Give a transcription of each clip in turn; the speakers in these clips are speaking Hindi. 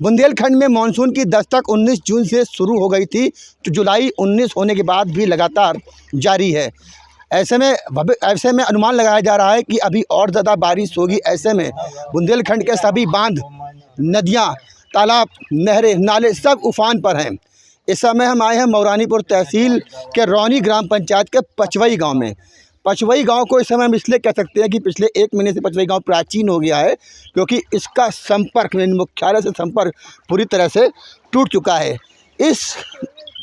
बुंदेलखंड में मानसून की दस्तक 19 जून से शुरू हो गई थी, तो जुलाई 19 होने के बाद भी लगातार जारी है। ऐसे में अनुमान लगाया जा रहा है कि अभी और ज़्यादा बारिश होगी। ऐसे में बुंदेलखंड के सभी बांध, नदियां, तालाब, नहरें, नाले सब उफान पर हैं। इस समय हम आए हैं मौरानीपुर तहसील के रौनी ग्राम पंचायत के पचवई गांव में। पचवई गांव को इस समय हम इसलिए कह सकते हैं कि पिछले 1 महीने से पचवई गांव प्राचीन हो गया है, क्योंकि इसका संपर्क मुख्यालय से संपर्क पूरी तरह से टूट चुका है।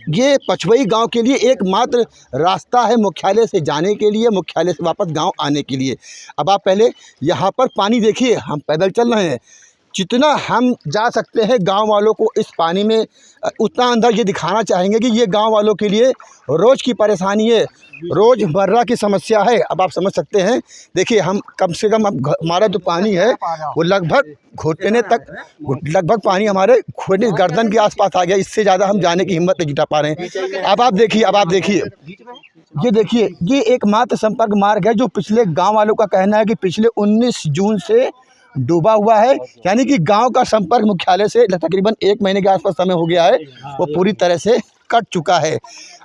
ये पचवई गांव के लिए एकमात्र रास्ता है मुख्यालय से जाने के लिए, मुख्यालय से वापस गांव आने के लिए। अब आप पहले यहाँ पर पानी देखिए, हम पैदल चल रहे हैं, जितना हम जा सकते हैं गांव वालों को इस पानी में उतना अंदर ये दिखाना चाहेंगे कि ये गांव वालों के लिए रोज़ की परेशानी है, रोज़मर्रा की समस्या है। अब आप समझ सकते हैं, देखिए हम कम से कम हमारा जो पानी है वो लगभग घुटने तक, लगभग पानी हमारे घुटने गर्दन के आसपास आ गया। इससे ज़्यादा हम जाने की हिम्मत नहीं जुटा पा रहे हैं। अब आप देखिए, ये एकमात्र संपर्क मार्ग है जो पिछले गाँव वालों का कहना है कि पिछले 19 जून से डूबा हुआ है। यानी कि गांव का संपर्क मुख्यालय से तकरीबन 1 महीने के आसपास समय हो गया है, वो पूरी तरह से कट चुका है।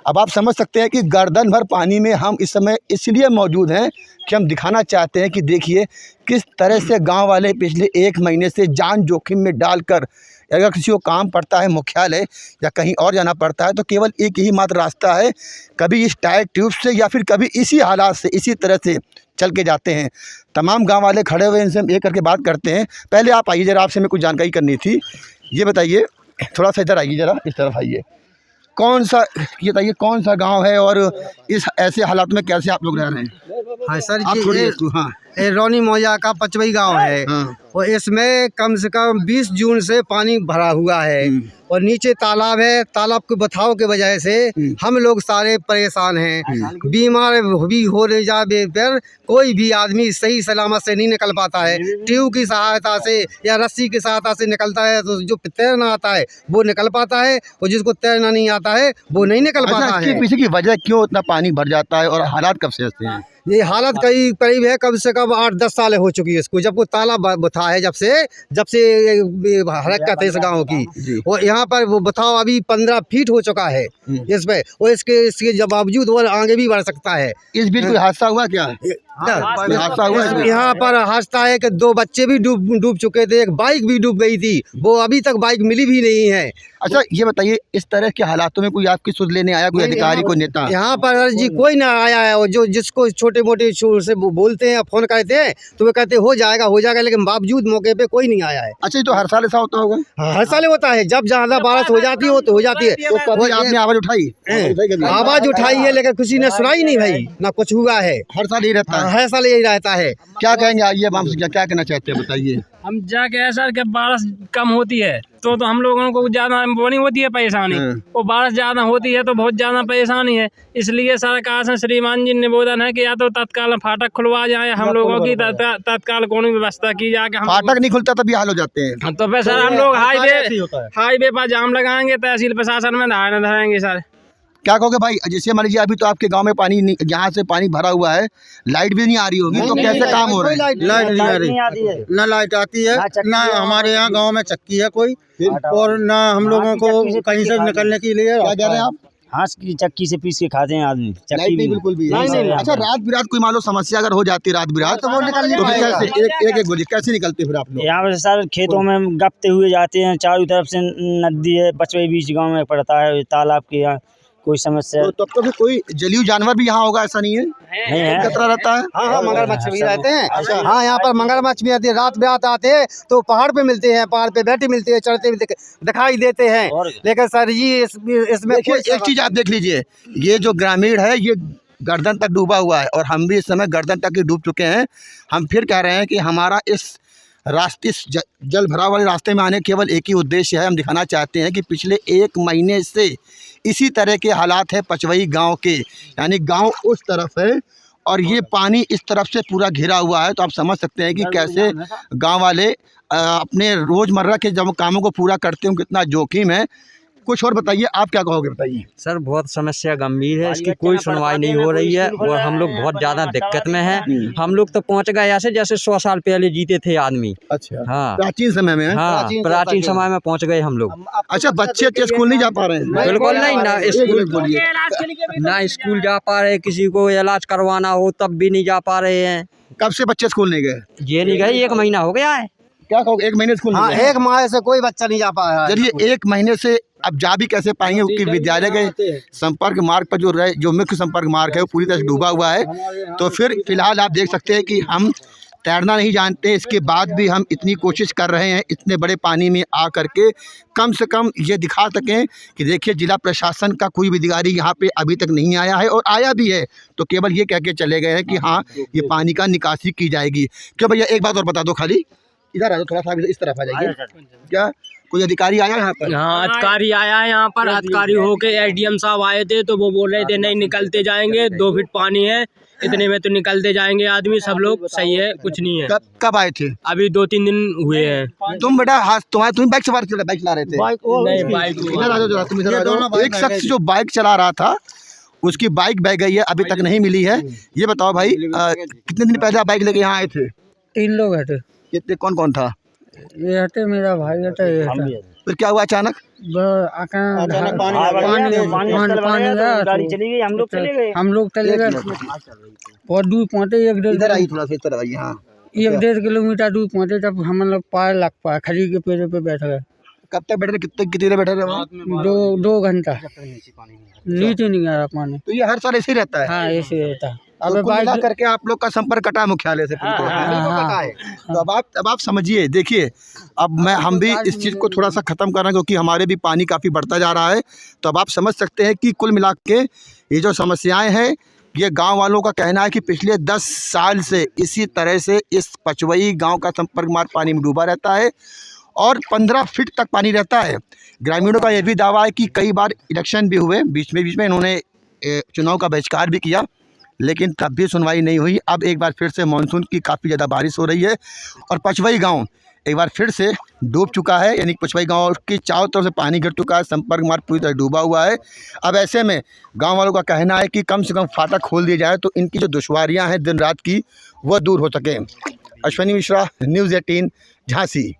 अब आप समझ सकते हैं कि गर्दन भर पानी में हम इस समय इसलिए मौजूद हैं कि हम दिखाना चाहते हैं कि देखिए किस तरह से गांव वाले पिछले 1 महीने से जान जोखिम में डालकर, अगर किसी को काम पड़ता है मुख्यालय या कहीं और जाना पड़ता है तो केवल एक ही मात्र रास्ता है, कभी इस टायर ट्यूब से या फिर कभी इसी हालात से, इसी तरह से चल के जाते हैं। तमाम गांव वाले खड़े हुए, इनसे हम एक करके बात करते हैं। पहले आप आइए ज़रा, आपसे मैं कुछ जानकारी करनी थी। ये बताइए, थोड़ा सा इधर आइए, ज़रा इस तरफ आइए। ये बताइए कौन सा गांव है और इस ऐसे हालात में कैसे आप लोग रह रहे हैं? हाँ सर आप जी, ये रौनी मौजा का पचवई गांव है। और इसमें कम से कम 20 जून से पानी भरा हुआ है और नीचे तालाब है। तालाब के बहाव के वजह से हम लोग सारे परेशान हैं। बीमार भी हो जाने पर कोई भी आदमी सही सलामत से नहीं निकल पाता है। ट्यूब की सहायता से या रस्सी की सहायता से निकलता है, तो जो तैरना आता है वो निकल पाता है और जिसको तैरना नहीं आता है वो नहीं निकल पाता है। इसके पीछे की वजह क्यों इतना पानी भर जाता है और हालात कब से ऐसे हैं? ये हालत करीब है, कम से कम 8-10 साल हो चुकी है इसको, जब वो तालाब बथा है, जब से हरकत है इस गाँव की। और यहाँ पर वो बथाव अभी 15 फीट हो चुका है इसमें, और इसके बावजूद वो आगे भी बढ़ सकता है। इस बीच कोई हादसा हुआ क्या? हादसा हुआ यहाँ पर हादसा है कि 2 बच्चे भी डूब चुके थे, एक बाइक भी डूब गई थी, वो अभी तक बाइक मिली भी नहीं है। अच्छा ये बताइए, इस तरह के हालातों में कोई आपकी सुध लेने आया, कोई अधिकारी, कोई नेता? यहाँ पर जी कोई ना आया है। और जो जिसको छोटे मोटे से बोलते हैं, फोन करते हैं, तो वो कहते हो जाएगा, लेकिन बावजूद मौके पे कोई नहीं आया है। अच्छा, ये तो हर साल ऐसा होता होगा? हर साल होता है, जब ज्यादा बारिश हो जाती हो तो हो जाती है। तो कभी आपने आवाज उठाई? आवाज उठाई है, लेकिन किसी ने सुनाई नहीं भाई, ना कुछ हुआ है। हर साल यही रहता है? हर साल यही रहता है। क्या कहेंगे, आइए क्या कहना चाहते हैं, बताइए। हम जाके ऐसा कि बारिश कम होती है तो हम लोगों को ज़्यादा बनी होती है परेशानी, और बारिश ज़्यादा होती है तो बहुत ज़्यादा परेशानी है। इसलिए सरकार से श्रीमान जी निवेदन है कि या तो तत्काल फाटक खुलवा जाए, हम लोगों की तत्काल कोई व्यवस्था की जाए। फाटक नहीं खुलता तभी हाल हो जाते हैं। तो फिर सर हम लोग हाईवे पर जाम लगाएंगे, तहसील प्रशासन में धारणा धरेंगे सर। क्या कहोगे भाई? जैसे मान लीजिए अभी तो आपके गांव में पानी, यहाँ से पानी भरा हुआ है, लाइट भी नहीं आ रही होगी, तो कैसे काम हो रहा है? लाइट नहीं आ रही, ना लाइट आती है, ना हमारे यहाँ गांव में चक्की है कोई, और ना हम लोगों को कहीं से निकलने के लिए। क्या कह रहे हैं आप? हाथ की चक्की से पीस के खाते हैं आदमी, चक्की भी बिल्कुल भी नहीं। अच्छा, रात बिरात कोई मान लो समस्या अगर हो जाती है, रात बिरात, तो वो निकलने कैसे निकलते फिर आप लोग? यहाँ पर सर खेतों में गपते हुए जाते हैं, चारों तरफ से नदी है, पचवई बीच गांव में पड़ता है, तालाब के यहाँ कोई समस्या। तो तब तो फिर कोई जलीय जानवर भी यहाँ होगा, ऐसा नहीं है? नहीं है, खतरा रहता है। हाँ, मगरमच्छ भी रहते हैं। हाँ, यहाँ पर मगरमच्छ भी आते हैं, रात बिरात आते हैं तो पहाड़ पे मिलते हैं, पहाड़ पे बैठे मिलते हैं, चढ़ते भी दिखाई देते हैं। लेकिन सर जी इसमें एक चीज आप देख लीजिए, ये जो ग्रामीण है ये गर्दन तक डूबा हुआ है, और हम भी इस समय गर्दन तक ही डूब चुके हैं। हम फिर कह रहे हैं कि हमारा इस रास्ते जल भराव वाले रास्ते में आने केवल एक ही उद्देश्य है, हम दिखाना चाहते हैं कि पिछले 1 महीने से इसी तरह के हालात है पचवई गांव के। यानी गांव उस तरफ है और ये पानी इस तरफ से पूरा घिरा हुआ है, तो आप समझ सकते हैं कि कैसे गांव वाले अपने रोज़मर्रा के जब कामों को पूरा करते हैं, कितना जोखिम है। कुछ और बताइए, आप क्या कहोगे बताइए। सर बहुत समस्या गंभीर है, इसकी कोई सुनवाई नहीं हो रही है और हम लोग बहुत ज़्यादा दिक्कत में हैं। हम लोग तो पहुंच गए ऐसे जैसे 100 साल पहले जीते थे आदमी। अच्छा, हाँ प्राचीन समय में है? हाँ, प्राचीन समय में पहुंच गए हम लोग। अच्छा, बच्चे स्कूल नहीं जा पा रहे हैं? बिल्कुल नहीं, ना स्कूल जा पा रहे, किसी को इलाज करवाना हो तब भी नहीं जा पा रहे हैं। कब से बच्चे स्कूल नहीं गए? ये नहीं गए, 1 महीना हो गया है। क्या कहोगे, 1 महीने स्कूल हाँ, नहीं गए? 1 माह से कोई बच्चा नहीं जा पा रहा है। चलिए, 1 महीने से अब जा भी कैसे पाएंगे, क्योंकि विद्यालय के संपर्क मार्ग पर जो मुख्य संपर्क मार्ग है वो पूरी तरह से डूबा हुआ है। तो फिर फिलहाल आप देख सकते हैं कि हम तैरना नहीं जानते, इसके बाद भी हम इतनी कोशिश कर रहे हैं इतने बड़े पानी में आ करके कम से कम ये दिखा सकें कि देखिए जिला प्रशासन का कोई भी अधिकारी यहाँ पे अभी तक नहीं आया है, और आया भी है तो केवल ये कह के चले गए हैं कि हाँ ये पानी का निकासी की जाएगी। क्यों भैया, एक बात और बता दो, खाली इधर आ जाओ, थोड़ा सा इस तरफ आ जाइए। क्या कोई अधिकारी आया यहाँ पर? हाँ, अधिकारी आया है यहाँ पर। अधिकारी होके एसडीएम साहब आए थे तो वो बोल रहे थे नहीं निकलते जाएंगे, 2 फीट पानी है, इतने में तो निकलते जाएंगे आदमी, सब लोग सही है, कुछ नहीं है। कब आए थे? अभी 2-3 दिन हुए हैं। तुम बेटा हाथ तुम बाइक चला रहे थे? नहीं, बाइक इधर आ जाओ जरा, तुम इधर आ जाओ। एक शख्स जो बाइक चला रहा था उसकी बाइक बह गई है, अभी तक नहीं मिली है। ये बताओ भाई, कितने दिन पहले आप बाइक लेके यहाँ आए थे? 3 लोग हटे। कितने, कौन कौन था? ये हटे, मेरा भाई हटे, ये हटे। फिर क्या हुआ अचानक? गाड़ी चली गई, हम लोग चले गए। बहुत दूर पहुँचे, 1-1.5 इधर आइए थोड़ा सा, इस तरफ आइए। हाँ, 1-1.5 किलोमीटर दूर पहुँचे तब हम लोग पार लग पाए, खड़ी के पेड़ पे बैठ गए। कब तक बैठे थे? कितनी देर बैठे थे वहाँ? 2 घंटा नीचे नहीं आ रहा पानी। तो ये हर साल ऐसे ही रहता है? हाँ, ऐसे रहता है। अब कुल मिला करके आप लोग का संपर्क कटा है मुख्यालय से पूरी तरह से। तो अब आप समझिए, देखिए अब हम भी इस चीज़ को थोड़ा सा ख़त्म कर रहे हैं क्योंकि हमारे भी पानी काफ़ी बढ़ता जा रहा है। तो अब आप समझ सकते हैं कि कुल मिला के ये जो समस्याएं हैं, ये गांव वालों का कहना है कि पिछले 10 साल से इसी तरह से इस पचवई गांव का संपर्क मार्ग पानी में डूबा रहता है और 15 फीट तक पानी रहता है। ग्रामीणों का यह भी दावा है कि कई बार इलेक्शन भी हुए, बीच में इन्होंने चुनाव का बहिष्कार भी किया, लेकिन तब भी सुनवाई नहीं हुई। अब एक बार फिर से मानसून की काफ़ी ज़्यादा बारिश हो रही है और पचवई गांव एक बार फिर से डूब चुका है, यानी पचवई गांव की चारों तरफ से पानी गिर चुका है, संपर्क मार्ग पूरी तरह डूबा हुआ है। अब ऐसे में गांव वालों का कहना है कि कम से कम फाटक खोल दिया जाए तो इनकी जो दुश्वारियां हैं दिन रात की वह दूर हो सकें। अश्विनी मिश्रा, न्यूज़ 18, झांसी।